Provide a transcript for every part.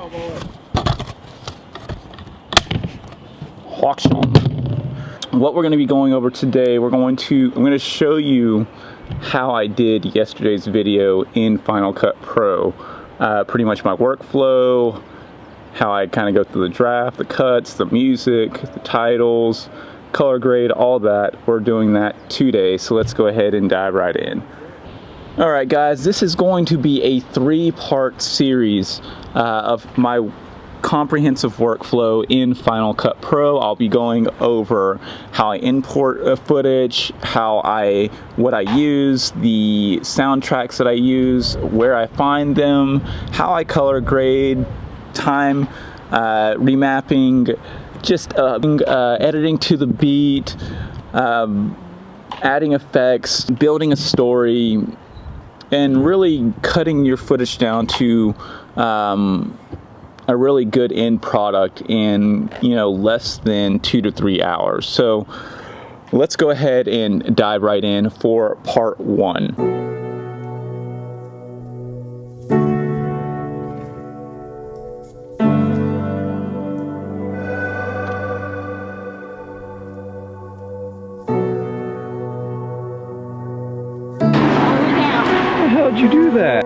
What we're going to be going over today, I'm going to show you how I did yesterday's video in Final Cut Pro. Pretty much my workflow, how I kind of go through the draft, the cuts, the music, the titles, color grade, all that. We're doing that today, so let's go ahead and dive right in. Alright guys, this is going to be a 3-part series of my comprehensive workflow in Final Cut Pro. I'll be going over how I import footage, what I use, the soundtracks that I use, where I find them, how I color grade, time, remapping, just editing to the beat, adding effects, building a story, and really cutting your footage down to a really good end product in, less than 2 to 3 hours. So let's go ahead and dive right in for part 1. How'd you do that?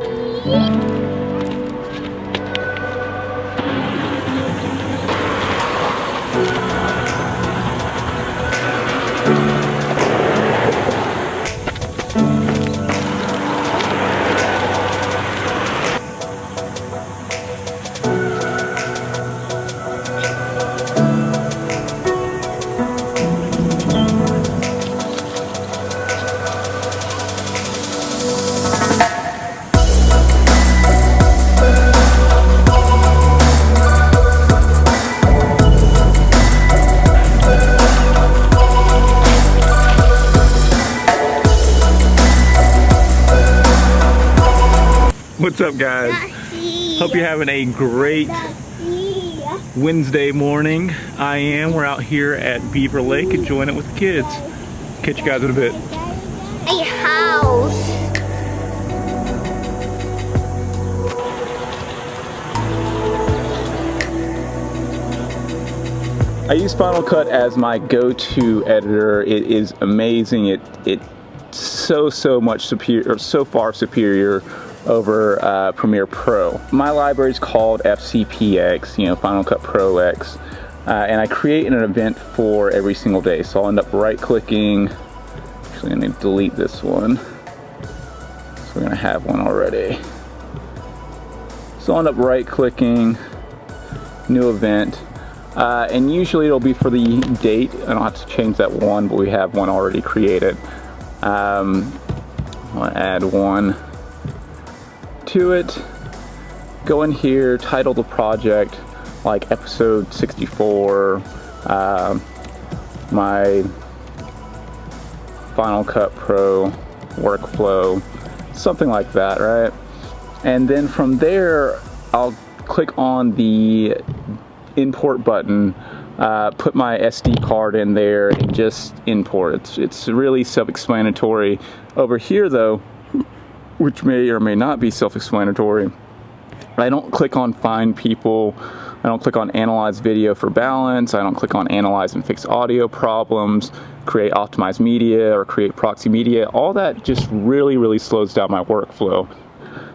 What's up guys? Hope you're having a great Wednesday morning. I am. We're out here at Beaver Lake enjoying it with the kids. Catch you guys in a bit. A house. I use Final Cut as my go-to editor. It is amazing. It's so much superior, or so far superior over Premiere Pro. My library is called FCPX, Final Cut Pro X, and I create an event for every single day. So I'll end up right-clicking. Actually, I need to delete this one. So we're gonna have one already. So I'll end up right-clicking, new event, and usually it'll be for the date. I don't have to change that one, but we have one already created. I'll add one to it, go in here, title the project like episode 64, my Final Cut Pro workflow, something like that, right? And then from there, I'll click on the import button, put my SD card in there, and just import. It's really self-explanatory. Over here though, which may or may not be self-explanatory, I don't click on find people, I don't click on analyze video for balance, I don't click on analyze and fix audio problems, create optimized media, or create proxy media. All that just really slows down my workflow.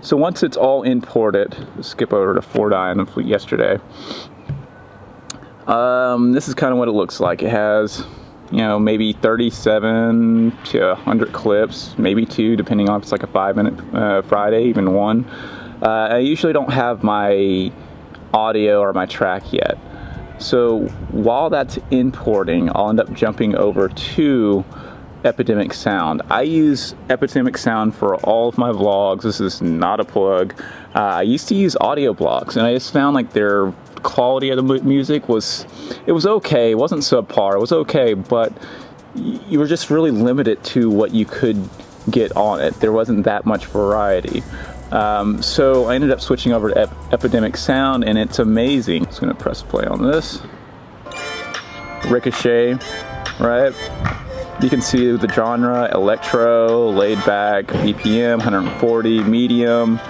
So once it's all imported, skip over to 4.9 yesterday, this is kind of what it looks like. It has maybe 37 to 100 clips, maybe 2, depending on if it's like a 5-minute Friday, even 1. I usually don't have my audio or my track yet. So while that's importing, I'll end up jumping over to Epidemic Sound. I use Epidemic Sound for all of my vlogs. This is not a plug. I used to use audio blogs, and I just found like their quality of the music was okay. It wasn't subpar, it was okay, but you were just really limited to what you could get on it. There wasn't that much variety. So I ended up switching over to Epidemic Sound, and it's amazing. I'm just gonna press play on this. Ricochet, right? You can see the genre: electro, laid back, BPM, 140, medium.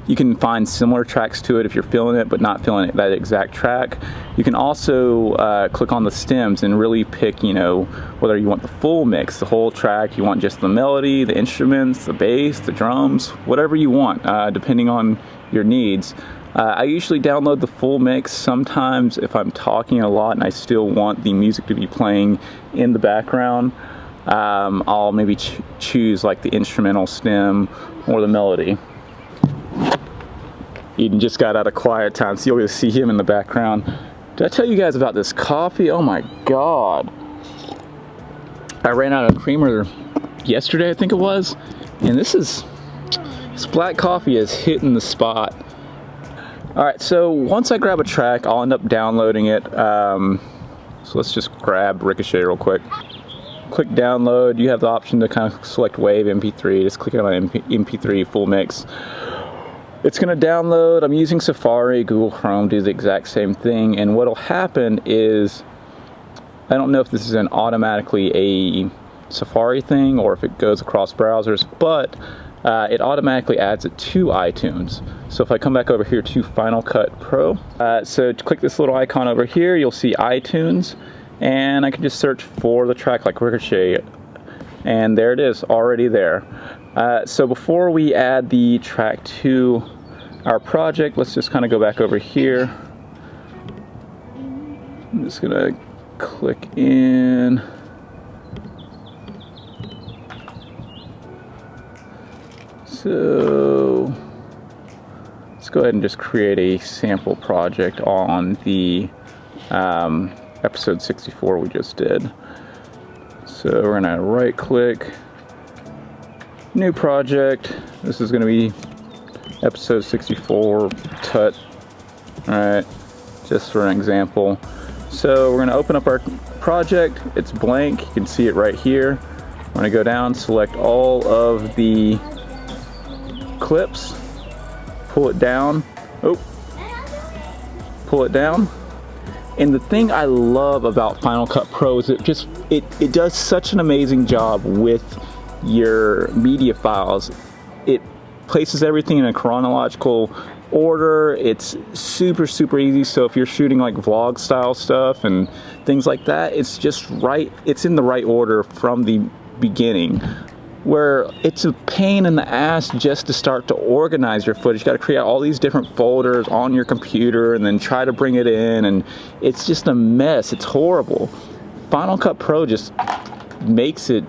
you can find similar tracks to it if you're feeling it but not feeling that exact track. You can also click on the stems and really pick, you know, whether you want the full mix, the whole track, you want just the melody, the instruments, the bass, the drums, whatever you want, depending on your needs. I usually download the full mix. Sometimes if I'm talking a lot and I still want the music to be playing in the background, I'll maybe choose like the instrumental stem or the melody. Eden just got out of quiet time, so you'll get to see him in the background. Did I tell you guys about this coffee? Oh my god. I ran out of creamer yesterday, I think it was, and this black coffee is hitting the spot. Alright, so once I grab a track, I'll end up downloading it. So let's just grab Ricochet real quick. Click download. You have the option to kind of select Wave, MP3. Just click on MP3 full mix. It's going to download. I'm using Safari. Google Chrome do the exact same thing. And what'll happen is, I don't know if this is an automatically a Safari thing or if it goes across browsers, but it automatically adds it to iTunes. So if I come back over here to Final Cut Pro, so to click this little icon over here, you'll see iTunes, and I can just search for the track like Ricochet, and there it is, already there. So before we add the track to our project, let's just kind of go back over here. I'm just gonna click in. So let's go ahead and just create a sample project on the episode 64 we just did. So we're gonna right click, new project. This is gonna be episode 64 tut. Alright, just for an example. So we're gonna open up our project. It's blank, you can see it right here. I'm gonna go down, select all of the clips, pull it down, pull it down. And the thing I love about Final Cut Pro is it does such an amazing job with your media files. It places everything in a chronological order. It's super easy. So if you're shooting like vlog style stuff and things like that, it's just right, it's in the right order from the beginning. Where it's a pain in the ass just to start to organize your footage. You got to create all these different folders on your computer and then try to bring it in, and it's just a mess. It's horrible. Final Cut Pro just makes it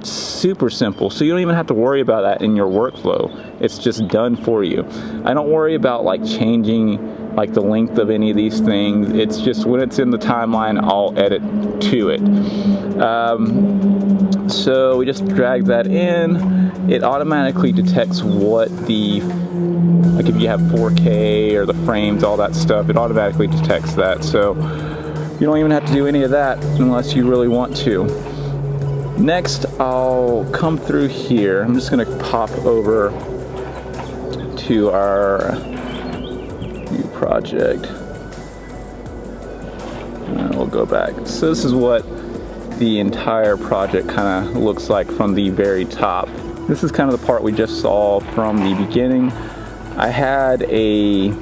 super simple, so you don't even have to worry about that in your workflow. It's just done for you. I don't worry about like changing like the length of any of these things. It's just when it's in the timeline, I'll edit to it. So we just drag that in. It automatically detects what the, like if you have 4K or the frames, all that stuff, it automatically detects that. So you don't even have to do any of that unless you really want to. Next, I'll come through here. I'm just gonna pop over to our new project. And we'll go back. So this is what the entire project kind of looks like from the very top. This is kind of the part we just saw from the beginning. I had a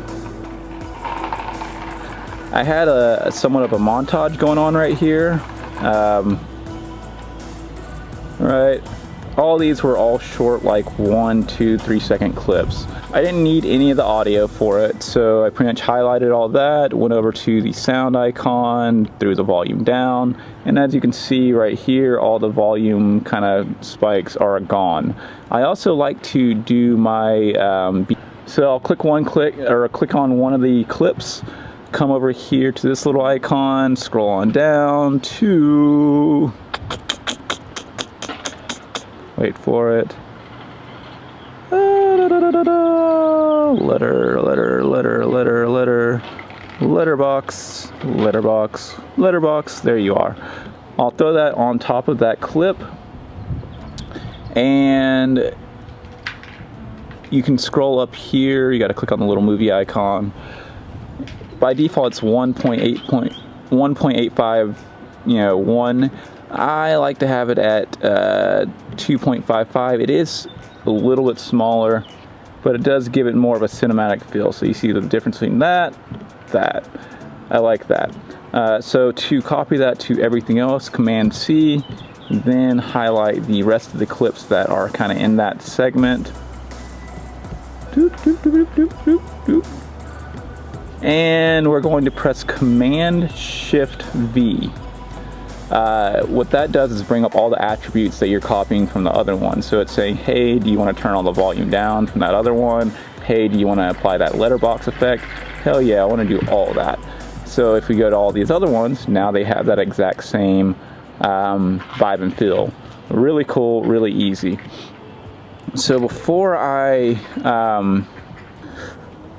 somewhat of a montage going on right here. Right, all these were all short, like 1, 2, 3 second clips. I didn't need any of the audio for it, so I pretty much highlighted all that, went over to the sound icon, threw the volume down, and as you can see right here, all the volume kind of spikes are gone. I also like to do my, so I'll click on one of the clips, come over here to this little icon, scroll on down to, wait for it. Letterbox. There you are. I'll throw that on top of that clip, and you can scroll up here. You got to click on the little movie icon. By default, it's 1.85. You know, 1. I like to have it at 2.55. It is a little bit smaller but it does give it more of a cinematic feel. So you see the difference between that. I like that. So to copy that to everything else, Command C, then highlight the rest of the clips that are kind of in that segment. And we're going to press Command Shift V. What that does is bring up all the attributes that you're copying from the other one. So it's saying, hey, do you want to turn all the volume down from that other one? Hey, do you want to apply that letterbox effect? Hell yeah, I want to do all that. So if we go to all these other ones, now they have that exact same vibe and feel. Really cool, really easy. So before I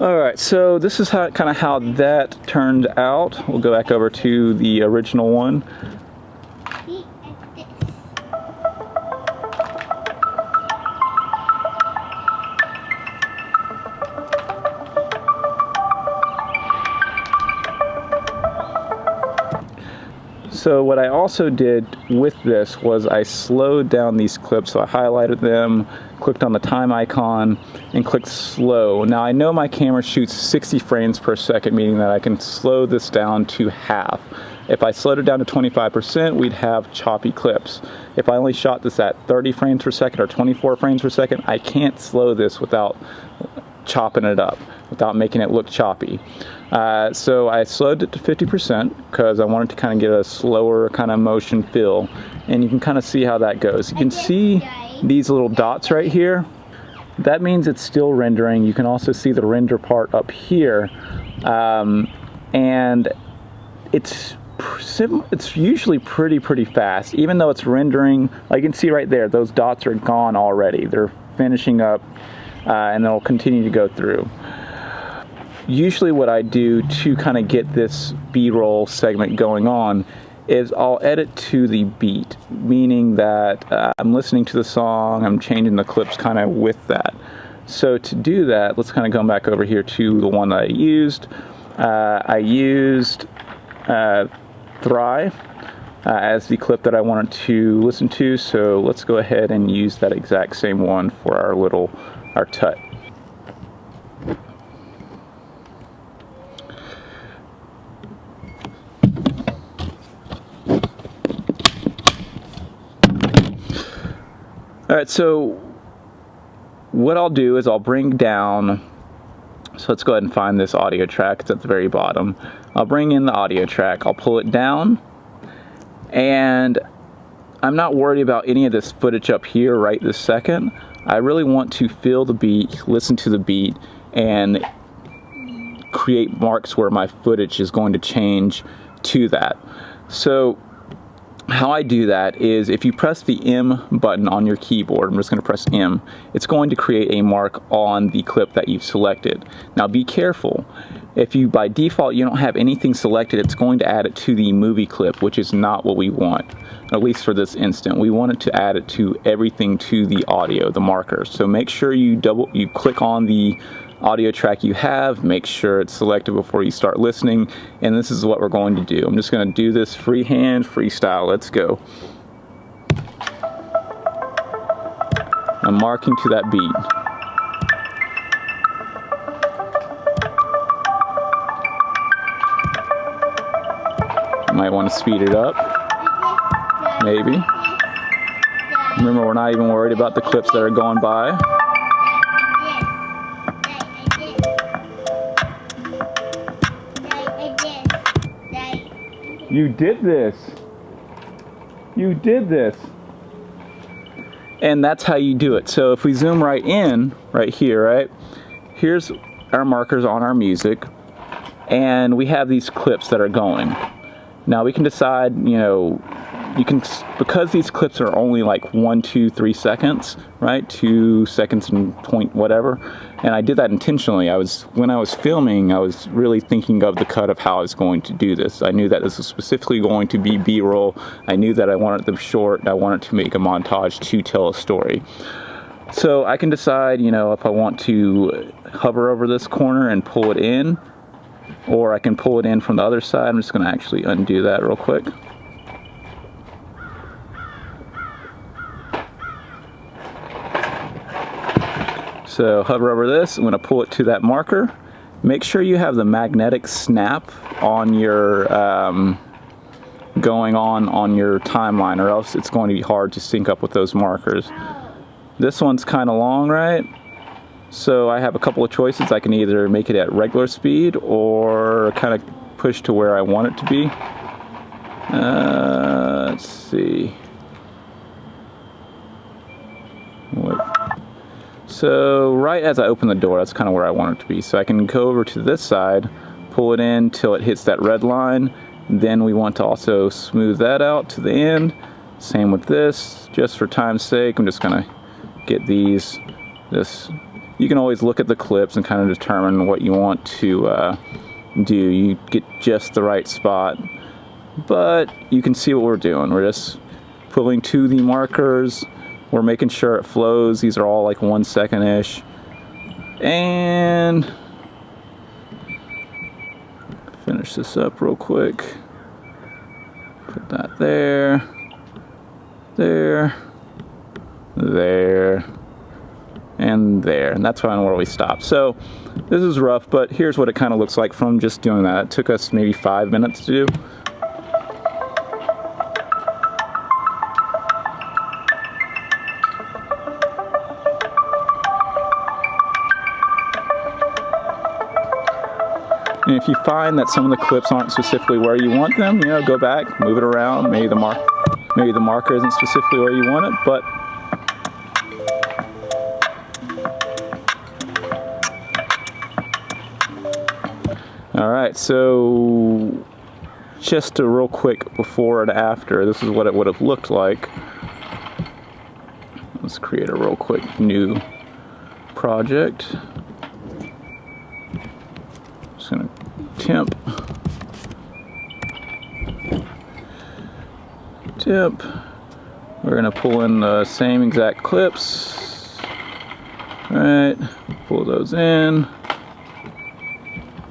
alright, so this is how that turned out. We'll go back over to the original one. So what I also did with this was I slowed down these clips. So I highlighted them, clicked on the time icon, and clicked slow. Now I know my camera shoots 60 frames per second, meaning that I can slow this down to half. If I slowed it down to 25%, we'd have choppy clips. If I only shot this at 30 frames per second or 24 frames per second, I can't slow this without chopping it up, without making it look choppy. So I slowed it to 50% because I wanted to kind of get a slower kind of motion feel, and you can kind of see how that goes. You can see these little dots right here. That means it's still rendering. You can also see the render part up here, and it's usually pretty fast, even though it's rendering. Like you can see right there, those dots are gone already. They're finishing up, and they'll continue to go through. Usually what I do to kind of get this B-roll segment going on is I'll edit to the beat, meaning that I'm listening to the song, I'm changing the clips kind of with that. So to do that, let's kind of go back over here to the one that I used. I used Thrive as the clip that I wanted to listen to, so let's go ahead and use that exact same one for our tut. Alright, so what I'll do is I'll bring down, so let's go ahead and find this audio track. It's at the very bottom. I'll bring in the audio track, I'll pull it down, and I'm not worried about any of this footage up here right this second. I really want to feel the beat, listen to the beat, and create marks where my footage is going to change to that. So how I do that is if you press the M button on your keyboard, I'm just going to press M, it's going to create a mark on the clip that you've selected. Now be careful. If you, by default, you don't have anything selected, it's going to add it to the movie clip, which is not what we want, at least for this instant. We want it to add it to everything to the audio, the markers. So make sure you click on the audio track you have, make sure it's selected before you start listening, and this is what we're going to do. I'm just going to do this freehand, freestyle. Let's go. I'm marking to that beat. Might want to speed it up, maybe. Remember, we're not even worried about the clips that are going by. You did this. You did this. And that's how you do it. So if we zoom right in, right here, right? Here's our markers on our music. And we have these clips that are going. Now we can decide, you know, because these clips are only like 1, 2, 3 seconds, right? 2 seconds and point whatever. And I did that intentionally. When I was filming, I was really thinking of the cut of how I was going to do this. I knew that this was specifically going to be B-roll. I knew that I wanted them short. And I wanted to make a montage to tell a story. So I can decide, you know, if I want to hover over this corner and pull it in, or I can pull it in from the other side. I'm just going to actually undo that real quick. So hover over this, I'm going to pull it to that marker. Make sure you have the magnetic snap on your going on your timeline, or else it's going to be hard to sync up with those markers. This one's kind of long, right? So I have a couple of choices. I can either make it at regular speed or kind of push to where I want it to be. Let's see. So right as I open the door, that's kind of where I want it to be. So I can go over to this side, pull it in till it hits that red line. Then we want to also smooth that out to the end. Same with this. Just for time's sake, I'm just gonna get these. You can always look at the clips and kind of determine what you want to do. You get just the right spot, but you can see what we're doing. We're just pulling to the markers. We're making sure it flows. These are all like 1 second-ish. And finish this up real quick. Put that there, there, there, and there. And that's where we stop. So this is rough, but here's what it kind of looks like from just doing that. It took us maybe 5 minutes to do. And if you find that some of the clips aren't specifically where you want them, you know, go back, move it around. Maybe the marker isn't specifically where you want it, but all right, so just a real quick before and after, this is what it would have looked like. Let's create a real quick new project. Just gonna temp. We're gonna pull in the same exact clips. All right, pull those in.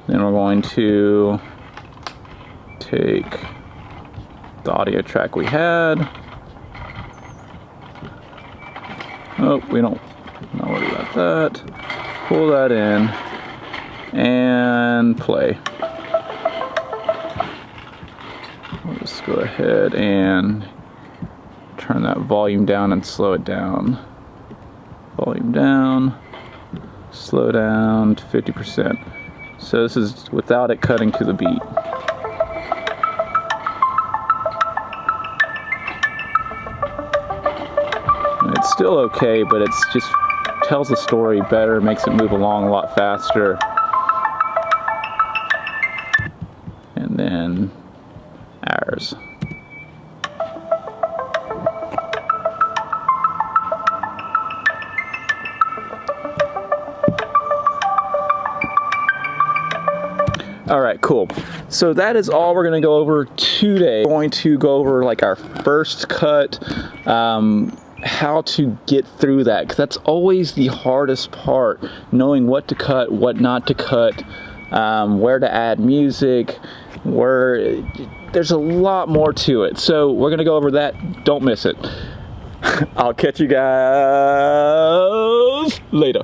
Then we're going to take the audio track we had. Oh, we don't not worry about that. Pull that in and play. We'll just go ahead and turn that volume down and slow it down. Volume down, slow down to 50%. So this is without it cutting to the beat. And it's still okay, but it's just tells the story better, makes it move along a lot faster. And then ours. All right, cool. So that is all we're going to go over today. We're going to go over like our first cut, how to get through that, because that's always the hardest part, knowing what to cut, what not to cut, where to add music, there's a lot more to it. So we're going to go over that. Don't miss it. I'll catch you guys later.